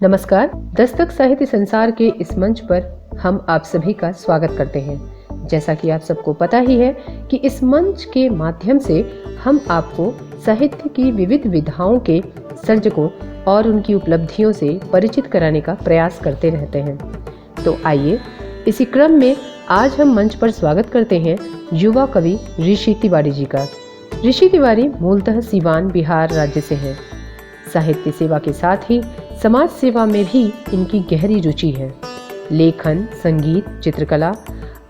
नमस्कार। दस्तक साहित्य संसार के इस मंच पर हम आप सभी का स्वागत करते हैं। जैसा कि आप सबको पता ही है कि इस मंच के माध्यम से हम आपको साहित्य की विविध विधाओं के सर्जकों और उनकी उपलब्धियों से परिचित कराने का प्रयास करते रहते हैं। तो आइए इसी क्रम में आज हम मंच पर स्वागत करते हैं युवा कवि ऋषि तिवारी जी का। ऋषि तिवारी मूलतः सीवान बिहार राज्य से हैं। साहित्य सेवा के साथ ही समाज सेवा में भी इनकी गहरी रुचि है। लेखन, संगीत, चित्रकला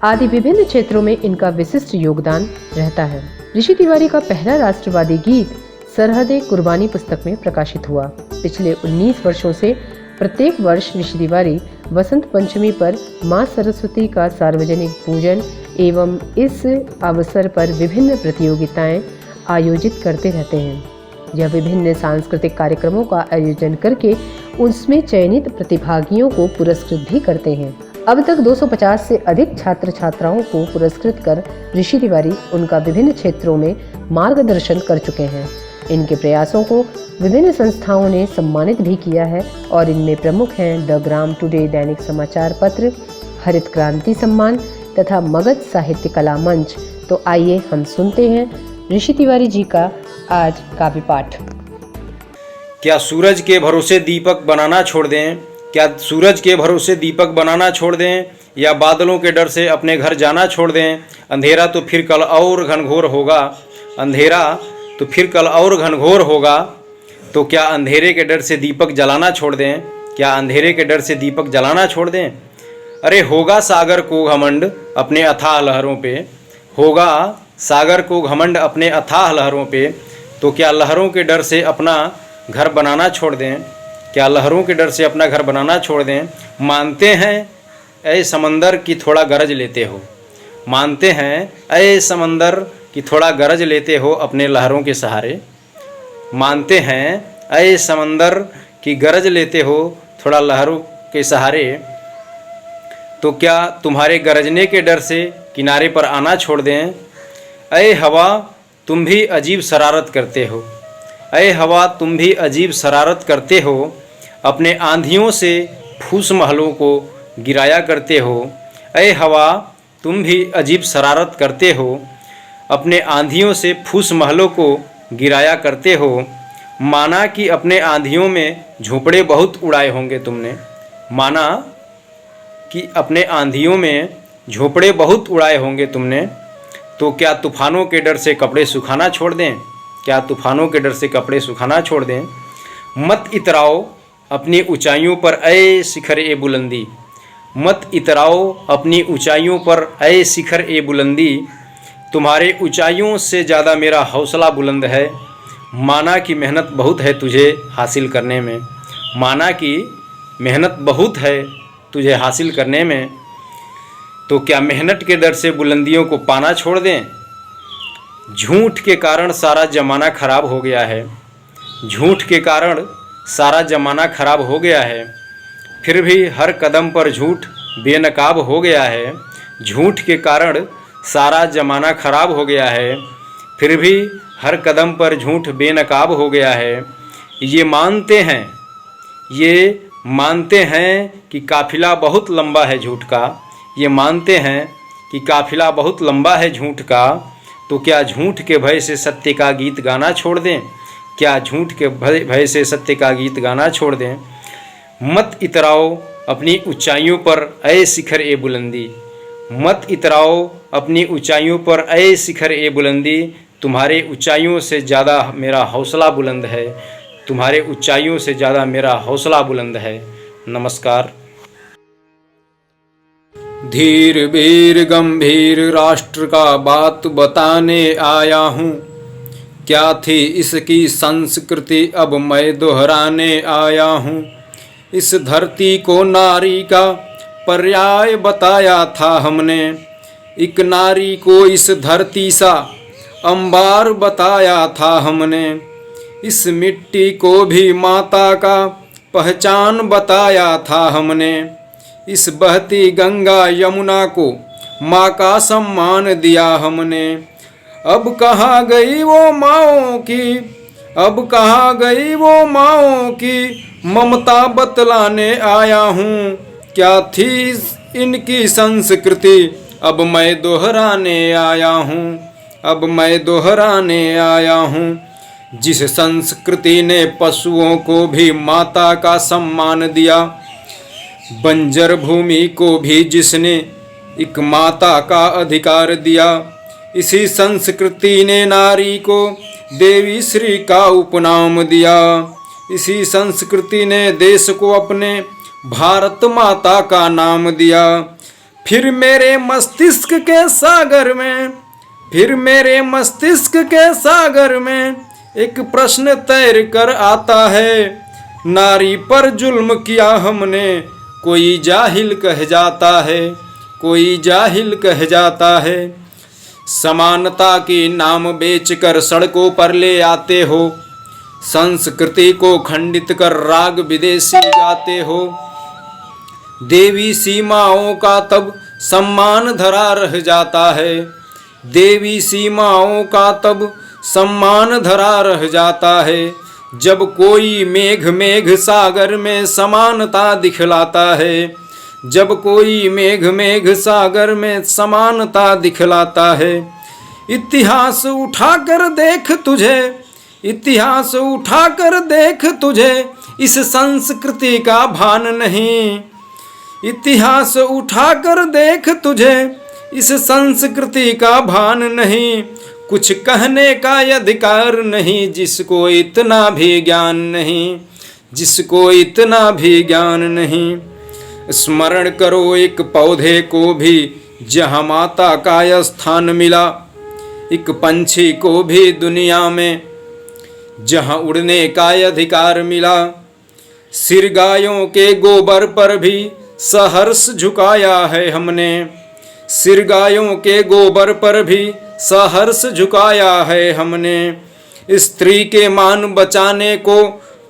आदि विभिन्न क्षेत्रों में इनका विशिष्ट योगदान रहता है। ऋषि तिवारी का पहला राष्ट्रवादी गीत सरहदे कुर्बानी पुस्तक में प्रकाशित हुआ। पिछले 19 वर्षों से प्रत्येक वर्ष ऋषि तिवारी वसंत पंचमी पर मां सरस्वती का सार्वजनिक पूजन एवं इस अवसर पर विभिन्न प्रतियोगिताएं आयोजित करते रहते हैं। यह विभिन्न सांस्कृतिक कार्यक्रमों का आयोजन करके उसमें चयनित प्रतिभागियों को पुरस्कृत भी करते हैं। अब तक 250 से अधिक छात्र छात्राओं को पुरस्कृत कर ऋषि तिवारी उनका विभिन्न क्षेत्रों में मार्गदर्शन कर चुके हैं। इनके प्रयासों को विभिन्न संस्थाओं ने सम्मानित भी किया है और इनमें प्रमुख हैं द ग्राम टुडे दैनिक समाचार पत्र, हरित क्रांति सम्मान तथा मगध साहित्य कला मंच। तो आइए हम सुनते हैं ऋषि तिवारी जी का आज काव्य पाठ। क्या सूरज के भरोसे दीपक बनाना छोड़ दें? क्या सूरज के भरोसे दीपक बनाना छोड़ दें या बादलों के डर से अपने घर जाना छोड़ दें? अंधेरा तो फिर कल और घनघोर होगा। अंधेरा तो फिर कल और घनघोर होगा। तो क्या अंधेरे के डर से दीपक जलाना छोड़ दें? क्या अंधेरे के डर से दीपक जलाना छोड़ दें? अरे होगा सागर को घमंड अपने अथाह लहरों पे, होगा सागर को घमंड अपने अथाह लहरों पे। तो क्या लहरों के डर से अपना घर बनाना छोड़ दें? क्या लहरों के डर से अपना घर बनाना छोड़ दें? मानते हैं ऐ समंदर की थोड़ा गरज लेते हो, मानते हैं ऐ समंदर की थोड़ा गरज लेते हो अपने लहरों के सहारे। मानते हैं ऐ समंदर की गरज लेते हो थोड़ा लहरों के सहारे। तो क्या तुम्हारे गरजने के डर से किनारे पर आना छोड़ दें? ऐ हवा तुम भी अजीब शरारत करते हो, ऐ हवा तुम भी अजीब शरारत करते हो। अपने आंधियों से फूस महलों को गिराया करते हो। ऐ हवा तुम भी अजीब शरारत करते हो। अपने आंधियों से फूस महलों को गिराया करते हो। माना कि अपने आंधियों में झोंपड़े बहुत उड़ाए होंगे तुमने। माना कि अपने आंधियों में झोंपड़े बहुत उड़ाए होंगे तुमने। तो क्या तूफानों के डर से कपड़े सुखाना छोड़ दें? क्या तूफानों के डर से कपड़े सुखाना छोड़ दें? मत इतराओ अपनी ऊंचाइयों पर ऐ शिखर ए बुलंदी, मत इतराओ अपनी ऊंचाइयों पर ऐ शिखर ए बुलंदी। तुम्हारे ऊंचाइयों से ज़्यादा मेरा हौसला बुलंद है। माना कि मेहनत बहुत है तुझे हासिल करने में, माना कि मेहनत बहुत है तुझे हासिल करने में। तो क्या मेहनत के डर से बुलंदियों को पाना छोड़ दें? झूठ के कारण सारा ज़माना खराब हो गया है, झूठ के कारण सारा ज़माना खराब हो गया है। फिर भी हर कदम पर झूठ बेनकाब हो गया है। झूठ के कारण सारा ज़माना खराब हो गया है, फिर भी हर कदम पर झूठ बेनकाब हो गया है। ये मानते हैं कि काफिला बहुत लंबा है झूठ का, ये मानते हैं कि काफिला बहुत लंबा है झूठ का। तो क्या झूठ के भय से सत्य का गीत गाना छोड़ दें? क्या झूठ के भय से सत्य का गीत गाना छोड़ दें? मत इतराओ अपनी ऊंचाइयों पर ऐ शिखर ए बुलंदी, मत इतराओ अपनी ऊंचाइयों पर ऐ शिखर ए बुलंदी। तुम्हारे ऊंचाइयों से ज़्यादा मेरा हौसला बुलंद है, तुम्हारे ऊंचाइयों से ज़्यादा मेरा हौसला बुलंद है। नमस्कार। धीर वीर गंभीर राष्ट्र का बात बताने आया हूँ। क्या थी इसकी संस्कृति अब मैं दोहराने आया हूँ। इस धरती को नारी का पर्याय बताया था हमने, एक नारी को इस धरती सा अंबार बताया था हमने। इस मिट्टी को भी माता का पहचान बताया था हमने। इस बहती गंगा यमुना को माँ का सम्मान दिया हमने। अब कहाँ गई वो माँओं की अब कहाँ गई वो माँओं की ममता बतलाने आया हूँ। क्या थी इनकी संस्कृति, अब मैं दोहराने आया हूँ, अब मैं दोहराने आया हूँ। जिस संस्कृति ने पशुओं को भी माता का सम्मान दिया, बंजर भूमि को भी जिसने एक माता का अधिकार दिया, इसी संस्कृति ने नारी को देवी श्री का उपनाम दिया। इसी संस्कृति ने देश को अपने भारत माता का नाम दिया। फिर मेरे मस्तिष्क के सागर में, फिर मेरे मस्तिष्क के सागर में एक प्रश्न तैर कर आता है, नारी पर जुल्म किया हमने, कोई जाहिल कह जाता है, कोई जाहिल कह जाता है। समानता की नाम बेचकर सड़कों पर ले आते हो, संस्कृति को खंडित कर राग विदेशी गाते हो। देवी सीमाओं का तब सम्मान धरा रह जाता है, देवी सीमाओं का तब सम्मान धरा रह जाता है, जब कोई मेघ मेघ सागर में समानता दिखलाता है, जब कोई मेघ मेघ सागर में समानता दिखलाता है। इतिहास उठाकर देख तुझे, इतिहास उठाकर देख तुझे, इस संस्कृति का भान नहीं। इतिहास उठाकर देख तुझे, इस संस्कृति का भान नहीं। कुछ कहने का अधिकार नहीं, जिसको इतना भी ज्ञान नहीं, जिसको इतना भी ज्ञान नहीं। स्मरण करो एक पौधे को भी जहाँ माता का स्थान मिला, एक पंछी को भी दुनिया में जहाँ उड़ने का अधिकार मिला। सिर गायों के गोबर पर भी सहर्ष झुकाया है हमने, सिर गायों के गोबर पर भी सहर्ष झुकाया है हमने। स्त्री के मान बचाने को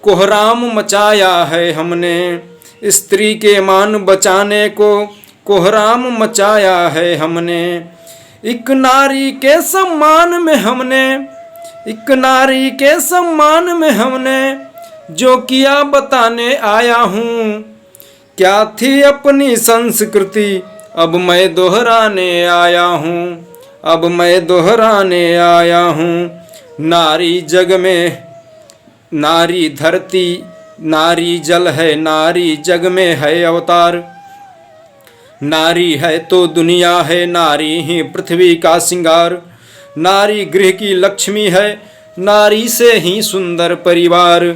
कोहराम मचाया है हमने, स्त्री के मान बचाने को कोहराम मचाया है हमने। एक नारी के सम्मान में हमने, एक नारी के सम्मान में हमने जो किया बताने आया हूँ। क्या थी अपनी संस्कृति, अब मैं दोहराने आया हूँ, अब मैं दोहराने आया हूँ। नारी जग में, नारी धरती, नारी जल है, नारी जग में है अवतार। नारी है तो दुनिया है, नारी ही पृथ्वी का सिंगार। नारी गृह की लक्ष्मी है, नारी से ही सुंदर परिवार।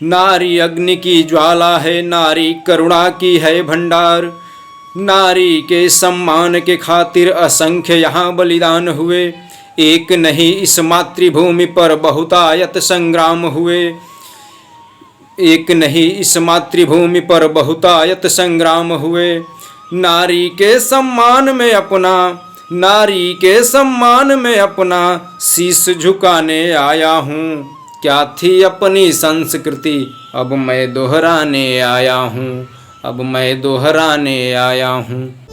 नारी अग्नि की ज्वाला है, नारी करुणा की है भंडार। नारी के सम्मान के खातिर असंख्य यहाँ बलिदान हुए, एक नहीं इस मातृभूमि पर बहुतायत संग्राम हुए, एक नहीं इस मातृभूमि पर बहुतायत संग्राम हुए। नारी के सम्मान में अपना, नारी के सम्मान में अपना शीश झुकाने आया हूँ। क्या थी अपनी संस्कृति, अब मैं दोहराने आया हूँ, अब मैं दोहराने आया हूँ।